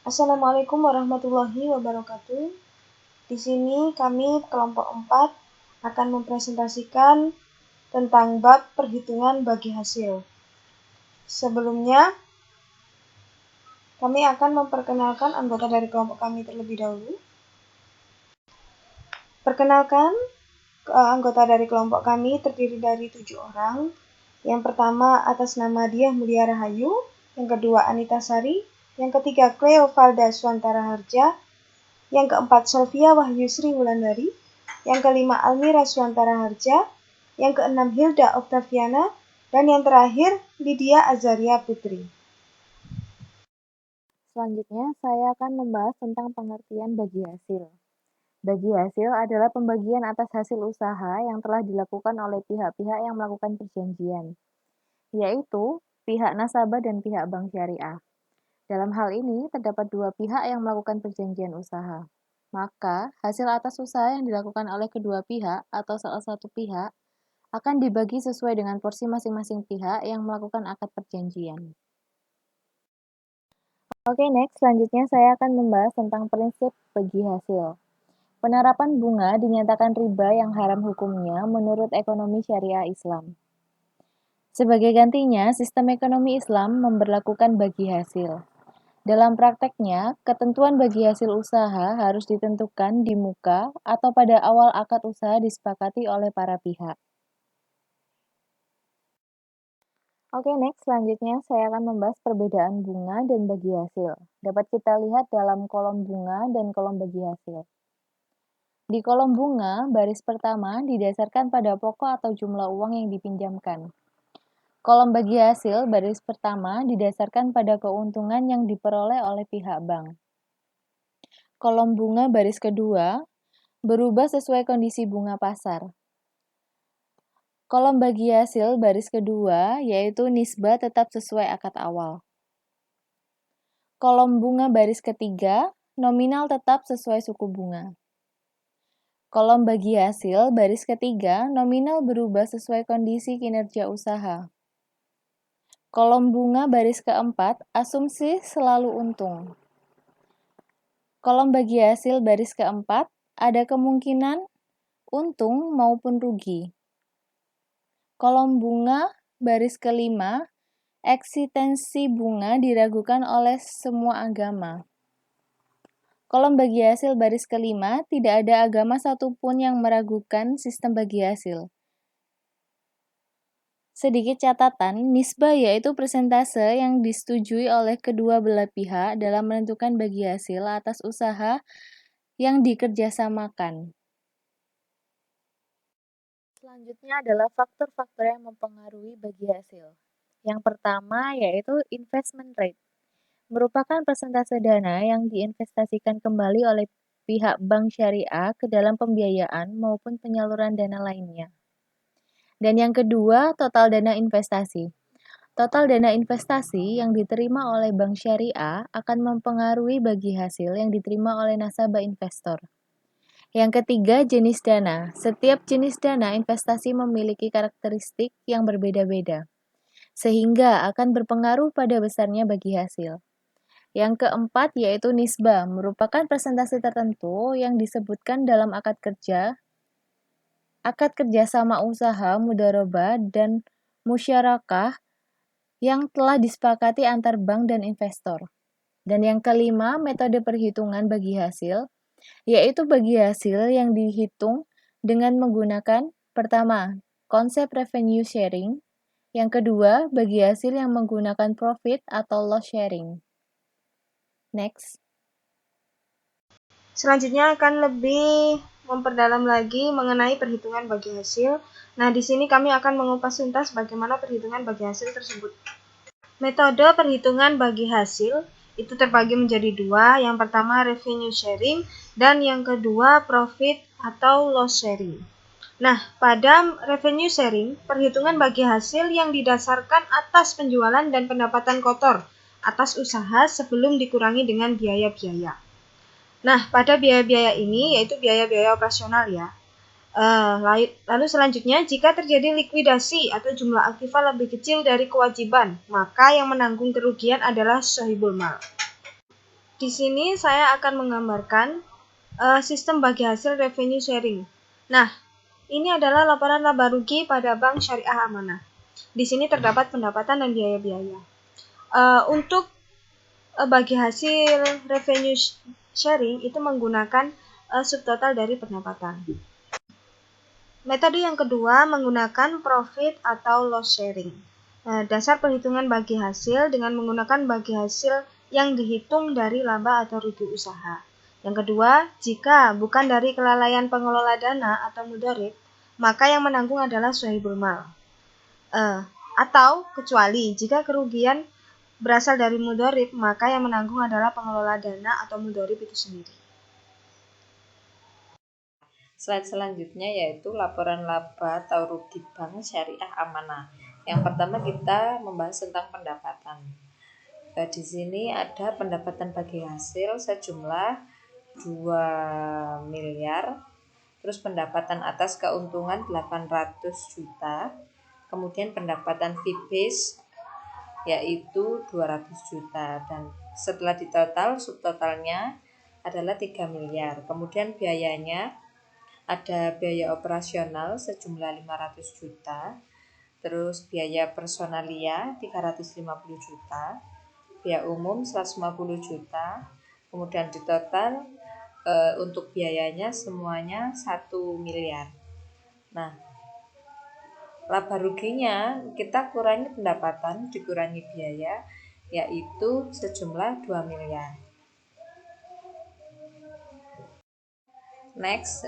Assalamualaikum warahmatullahi wabarakatuh. Di sini kami kelompok 4 akan mempresentasikan tentang bab perhitungan bagi hasil. Sebelumnya, kami akan memperkenalkan anggota dari kelompok kami terlebih dahulu. Perkenalkan, anggota dari kelompok kami terdiri dari 7 orang. Yang pertama atas nama Diah Mulia Rahayu, yang kedua Anita Sari, yang ketiga Cleo Valda Swantara Harja, yang keempat Sofia Wahyu Sri Wulandari, yang kelima Almira Swantara Harja, yang keenam Hilda Oktaviana, dan yang terakhir Lydia Azaria Putri. Selanjutnya, saya akan membahas tentang pengertian bagi hasil. Bagi hasil adalah pembagian atas hasil usaha yang telah dilakukan oleh pihak-pihak yang melakukan perjanjian, yaitu pihak nasabah dan pihak bank syariah. Dalam hal ini, terdapat dua pihak yang melakukan perjanjian usaha. Maka, hasil atas usaha yang dilakukan oleh kedua pihak atau salah satu pihak akan dibagi sesuai dengan porsi masing-masing pihak yang melakukan akad perjanjian. Oke, next. Selanjutnya saya akan membahas tentang prinsip bagi hasil. Penerapan bunga dinyatakan riba yang haram hukumnya menurut ekonomi syariah Islam. Sebagai gantinya, sistem ekonomi Islam memberlakukan bagi hasil. Dalam prakteknya, ketentuan bagi hasil usaha harus ditentukan di muka atau pada awal akad usaha disepakati oleh para pihak. Oke, next. Selanjutnya saya akan membahas perbedaan bunga dan bagi hasil. Dapat kita lihat dalam kolom bunga dan kolom bagi hasil. Di kolom bunga, baris pertama didasarkan pada pokok atau jumlah uang yang dipinjamkan. Kolom bagi hasil, baris pertama didasarkan pada keuntungan yang diperoleh oleh pihak bank. Kolom bunga baris kedua berubah sesuai kondisi bunga pasar. Kolom bagi hasil baris kedua yaitu nisbah tetap sesuai akad awal. Kolom bunga baris ketiga, nominal tetap sesuai suku bunga. Kolom bagi hasil baris ketiga, nominal berubah sesuai kondisi kinerja usaha. Kolom bunga baris keempat, asumsi selalu untung. Kolom bagi hasil baris keempat, ada kemungkinan untung maupun rugi. Kolom bunga baris kelima, eksistensi bunga diragukan oleh semua agama. Kolom bagi hasil baris kelima, tidak ada agama satupun yang meragukan sistem bagi hasil. Sedikit catatan, nisbah yaitu persentase yang disetujui oleh kedua belah pihak dalam menentukan bagi hasil atas usaha yang dikerjasamakan. Selanjutnya adalah faktor-faktor yang mempengaruhi bagi hasil. Yang pertama yaitu investment rate, merupakan persentase dana yang diinvestasikan kembali oleh pihak bank syariah ke dalam pembiayaan maupun penyaluran dana lainnya. Dan yang kedua, total dana investasi. Total dana investasi yang diterima oleh bank syariah akan mempengaruhi bagi hasil yang diterima oleh nasabah investor. Yang ketiga, jenis dana. Setiap jenis dana investasi memiliki karakteristik yang berbeda-beda, sehingga akan berpengaruh pada besarnya bagi hasil. Yang keempat yaitu nisbah, merupakan persentase tertentu yang disebutkan dalam akad kerjasama usaha, mudharabah, dan musyarakah yang telah disepakati antar bank dan investor. Dan yang kelima, metode perhitungan bagi hasil, yaitu bagi hasil yang dihitung dengan menggunakan pertama, konsep revenue sharing, yang kedua, bagi hasil yang menggunakan profit atau loss sharing. Next. Selanjutnya akan lebih memperdalam lagi mengenai perhitungan bagi hasil. Nah, di sini kami akan mengupas tuntas bagaimana perhitungan bagi hasil tersebut. Metode perhitungan bagi hasil itu terbagi menjadi dua. Yang pertama revenue sharing dan yang kedua profit atau loss sharing. Nah, pada revenue sharing, perhitungan bagi hasil yang didasarkan atas penjualan dan pendapatan kotor atas usaha sebelum dikurangi dengan biaya-biaya. Nah, pada biaya-biaya ini yaitu biaya-biaya operasional ya. Lalu selanjutnya, jika terjadi likuidasi atau jumlah aktiva lebih kecil dari kewajiban, maka yang menanggung kerugian adalah sahibul mal. Di sini saya akan menggambarkan sistem bagi hasil revenue sharing. Nah, ini adalah laporan laba rugi pada Bank Syariah Amanah. Di sini terdapat pendapatan dan biaya-biaya. Untuk bagi hasil revenue sharing itu menggunakan subtotal dari pendapatan. Metode yang kedua menggunakan profit atau loss sharing. Dasar perhitungan bagi hasil dengan menggunakan bagi hasil yang dihitung dari laba atau rugi usaha. Yang kedua, jika bukan dari kelalaian pengelola dana atau mudharib, maka yang menanggung adalah sahibul mal. Atau kecuali jika kerugian berasal dari mudharib, maka yang menanggung adalah pengelola dana atau mudharib itu sendiri. Slide selanjutnya yaitu laporan laba atau rugi Bank Syariah Amanah. Yang pertama kita membahas tentang pendapatan. Di sini ada pendapatan bagi hasil sejumlah 2 miliar, terus pendapatan atas keuntungan 800 juta, kemudian pendapatan fee base yaitu 200 juta, dan setelah ditotal subtotalnya adalah 3 miliar. Kemudian biayanya ada biaya operasional sejumlah 500 juta, terus biaya personalia 350 juta, biaya umum 150 juta, kemudian di total untuk biayanya semuanya 1 miliar. Nah, laba ruginya kita kurangi pendapatan dikurangi biaya yaitu sejumlah 2 miliar. Next,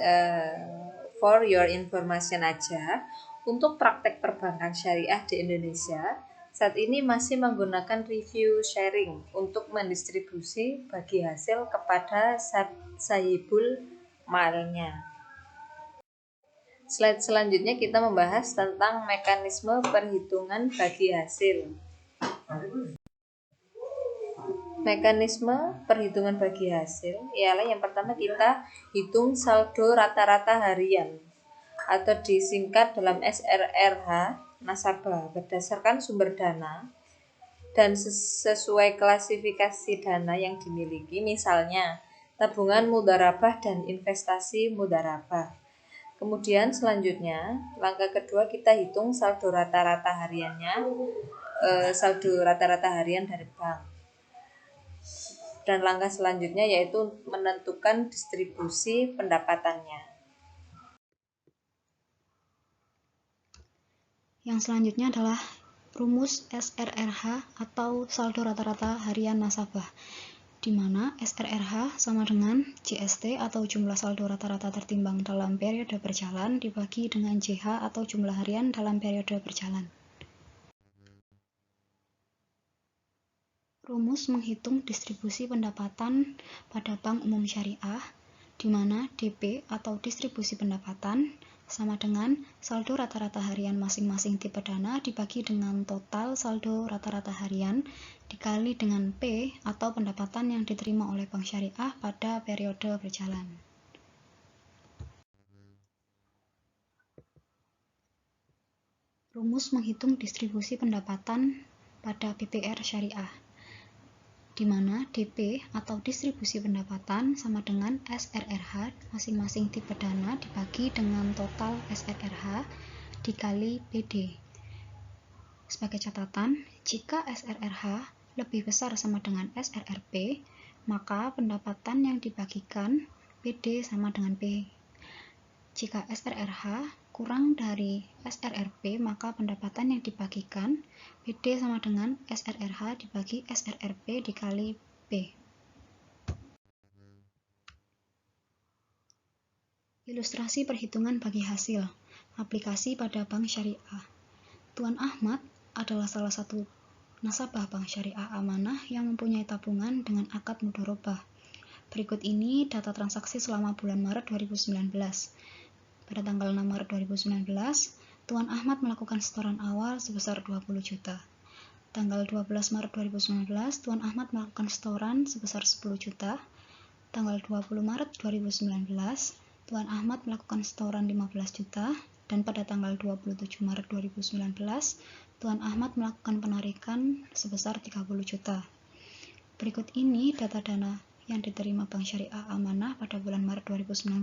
for your information aja, untuk praktek perbankan syariah di Indonesia saat ini masih menggunakan review sharing untuk mendistribusi bagi hasil kepada sahibul malnya. Slide selanjutnya kita membahas tentang mekanisme perhitungan bagi hasil. Mekanisme perhitungan bagi hasil ialah yang pertama kita hitung saldo rata-rata harian atau disingkat dalam SRRH nasabah berdasarkan sumber dana dan sesuai klasifikasi dana yang dimiliki, misalnya tabungan mudharabah dan investasi mudharabah. Kemudian selanjutnya langkah kedua kita hitung saldo rata-rata hariannya, saldo rata-rata harian dari bank. Dan langkah selanjutnya yaitu menentukan distribusi pendapatannya. Yang selanjutnya adalah rumus SRRH atau saldo rata-rata harian nasabah, di mana SRRH sama dengan JST atau jumlah saldo rata-rata tertimbang dalam periode berjalan dibagi dengan JH atau jumlah harian dalam periode berjalan. Rumus menghitung distribusi pendapatan pada Bank Umum Syariah, di mana DP atau distribusi pendapatan sama dengan saldo rata-rata harian masing-masing tipe dana dibagi dengan total saldo rata-rata harian dikali dengan P atau pendapatan yang diterima oleh Bank Syariah pada periode berjalan. Rumus menghitung distribusi pendapatan pada BPR Syariah, di mana DP atau distribusi pendapatan sama dengan SRRH masing-masing tipe dana dibagi dengan total SRRH dikali PD. Sebagai catatan, jika SRRH lebih besar sama dengan SRRP, maka pendapatan yang dibagikan PD sama dengan P. Jika SRRH kurang dari SRRP, maka pendapatan yang dibagikan PD sama dengan SRRH dibagi SRRP dikali P. Ilustrasi perhitungan bagi hasil. Aplikasi pada Bank Syariah. Tuan Ahmad adalah salah satu nasabah Bank Syariah Amanah yang mempunyai tabungan dengan akad mudharabah. Berikut ini data transaksi selama bulan Maret 2019. Pada tanggal 6 Maret 2019, Tuan Ahmad melakukan setoran awal sebesar 20 juta. Tanggal 12 Maret 2019, Tuan Ahmad melakukan setoran sebesar 10 juta. Tanggal 20 Maret 2019, Tuan Ahmad melakukan setoran 15 juta. Dan pada tanggal 27 Maret 2019, Tuan Ahmad melakukan penarikan sebesar 30 juta. Berikut ini data dana yang diterima Bank Syariah Amanah pada bulan Maret 2019.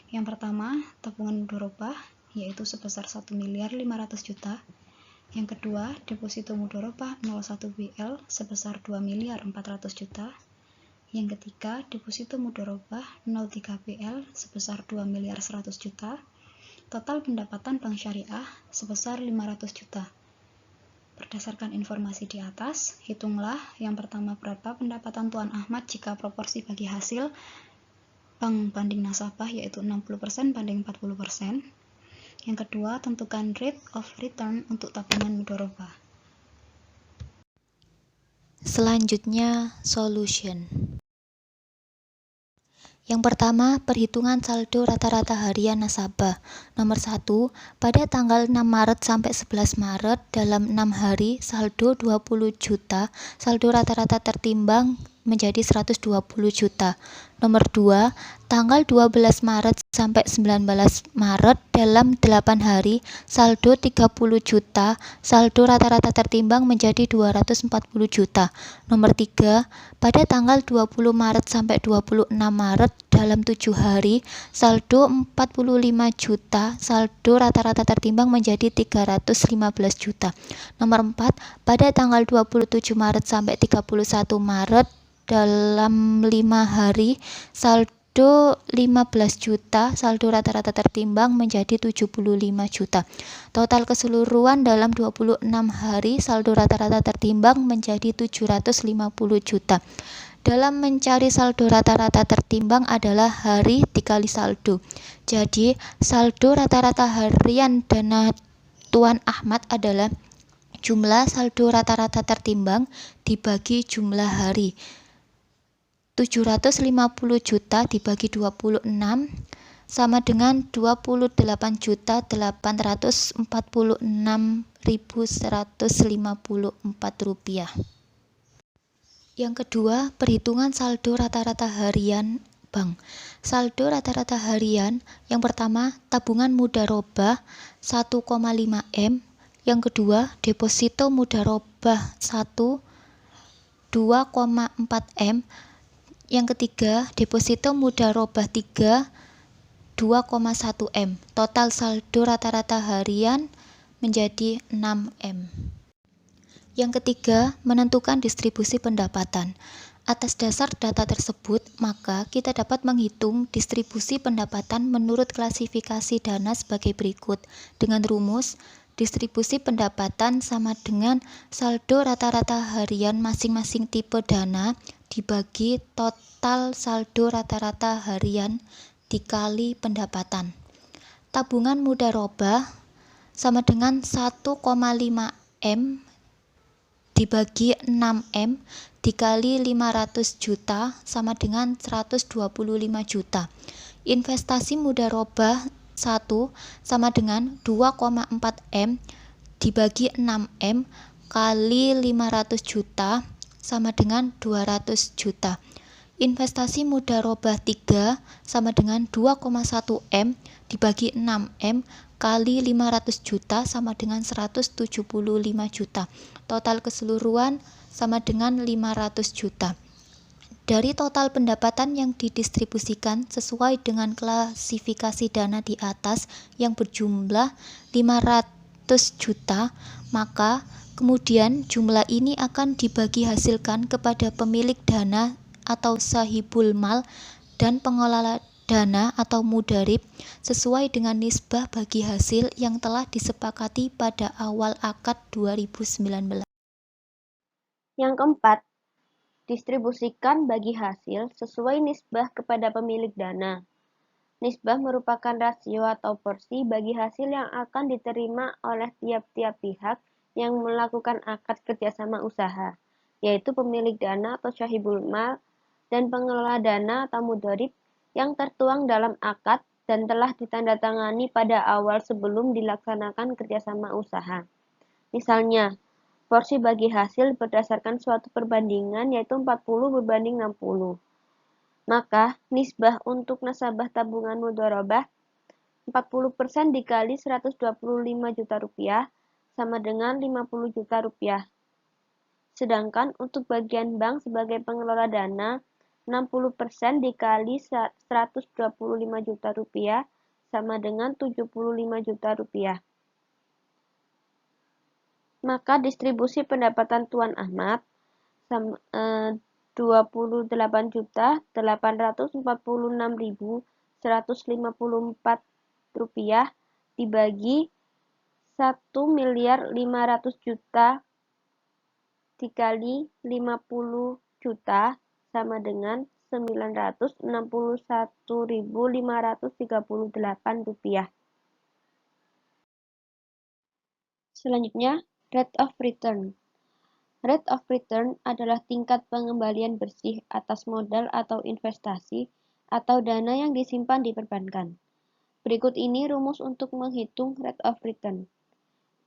Yang pertama, tabungan mudharabah yaitu sebesar 1.500.000.000 juta. Yang kedua, deposito mudharabah 01 BL sebesar 2.400.000.000 juta. Yang ketiga, deposito mudharabah 03 BL sebesar 2.100.000.000 juta. Total pendapatan Bank Syariah sebesar 500 juta. Berdasarkan informasi di atas, hitunglah yang pertama berapa pendapatan Tuan Ahmad jika proporsi bagi hasil bank banding nasabah yaitu 60% banding 40%. Yang kedua, tentukan rate of return untuk tabungan mudharabah. Selanjutnya, solution. Yang pertama, perhitungan saldo rata-rata harian nasabah. Nomor 1, pada tanggal 6 Maret sampai 11 Maret dalam 6 hari saldo 20 juta, saldo rata-rata tertimbang menjadi 120 juta. Nomor 2, tanggal 12 Maret sampai 19 Maret dalam 8 hari saldo 30 juta, saldo rata-rata tertimbang menjadi 240 juta. Nomor 3, pada tanggal 20 Maret sampai 26 Maret dalam 7 hari saldo 45 juta, saldo rata-rata tertimbang menjadi 315 juta. Nomor 4, pada tanggal 27 Maret sampai 31 Maret dalam 5 hari saldo 15 juta, saldo rata-rata tertimbang menjadi 75 juta. Total keseluruhan dalam 26 hari saldo rata-rata tertimbang menjadi 750 juta. Dalam mencari saldo rata-rata tertimbang adalah hari dikali saldo. Jadi, saldo rata-rata harian dana Tuan Ahmad adalah jumlah saldo rata-rata tertimbang dibagi jumlah hari. 750 juta dibagi 26 sama dengan 28.846.154 rupiah. Yang kedua, perhitungan saldo rata-rata harian bank. Saldo rata-rata harian yang pertama, tabungan mudharabah 1,5 M. Yang kedua, deposito mudharabah 2,4 M. Yang ketiga, deposito mudharabah 2,1 M. Total saldo rata-rata harian menjadi 6 M. Yang ketiga, menentukan distribusi pendapatan. Atas dasar data tersebut, maka kita dapat menghitung distribusi pendapatan menurut klasifikasi dana sebagai berikut. Dengan rumus, distribusi pendapatan sama dengan saldo rata-rata harian masing-masing tipe dana dibagi total saldo rata-rata harian dikali pendapatan. Tabungan mudharabah sama dengan 1,5 M dibagi 6M dikali 500 juta sama dengan 125 juta. Investasi mudharabah 1 sama dengan 2,4 M dibagi 6M kali 500 juta sama dengan 200 juta. Investasi mudharabah 3 sama dengan 2,1 M dibagi 6M kali 500 juta sama dengan 175 juta. Total keseluruhan sama dengan 500 juta. Dari total pendapatan yang didistribusikan sesuai dengan klasifikasi dana di atas yang berjumlah 500 juta, maka kemudian jumlah ini akan dibagi hasilkan kepada pemilik dana atau sahibul mal dan pengelola dana atau mudharib sesuai dengan nisbah bagi hasil yang telah disepakati pada awal akad 2019. Yang keempat, distribusikan bagi hasil sesuai nisbah kepada pemilik dana. Nisbah merupakan rasio atau porsi bagi hasil yang akan diterima oleh tiap-tiap pihak yang melakukan akad kerjasama usaha, yaitu pemilik dana atau sahibul mal dan pengelola dana atau mudharib yang tertuang dalam akad dan telah ditandatangani pada awal sebelum dilaksanakan kerjasama usaha. Misalnya, porsi bagi hasil berdasarkan suatu perbandingan yaitu 40/60. Maka, nisbah untuk nasabah tabungan mudharabah 40% dikali 125 juta rupiah sama dengan 50 juta rupiah. Sedangkan untuk bagian bank sebagai pengelola dana, 60% dikali 125 juta rupiah sama dengan 75 juta rupiah. Maka distribusi pendapatan Tuan Ahmad 28.846.154 rupiah dibagi 1.500.000.000 dikali 50 juta sama dengan 961.538 rupiah. Selanjutnya, rate of return. Rate of return adalah tingkat pengembalian bersih atas modal atau investasi atau dana yang disimpan di perbankan. Berikut ini rumus untuk menghitung rate of return.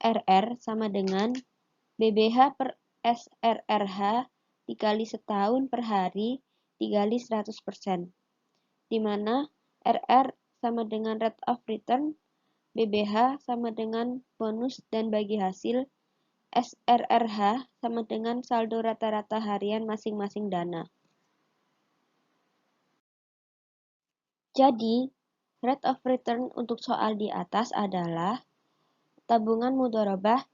RR sama dengan BBH per SRRH dikali setahun per hari dikali 100%, di mana RR sama dengan rate of return, BBH sama dengan bonus dan bagi hasil, SRRH sama dengan saldo rata-rata harian masing-masing dana. Jadi, rate of return untuk soal di atas adalah tabungan mudharabah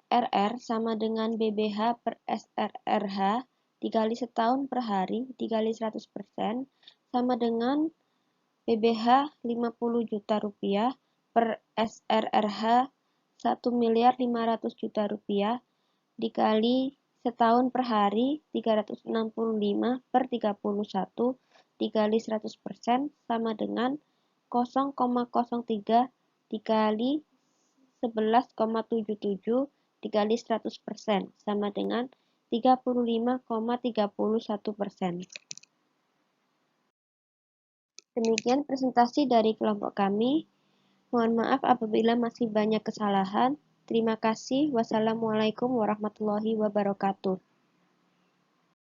RR sama dengan BBH per SRRH dikali setahun per hari dikali 100% sama dengan BBH 50 juta rupiah per SRRH 1.500.000.000 rupiah dikali setahun per hari 365 per 31 dikali 100% sama dengan 0,03 dikali 11,77 dikali 100% sama dengan 35,31%. Demikian presentasi dari kelompok kami. Mohon maaf apabila masih banyak kesalahan. Terima kasih. Wassalamualaikum warahmatullahi wabarakatuh.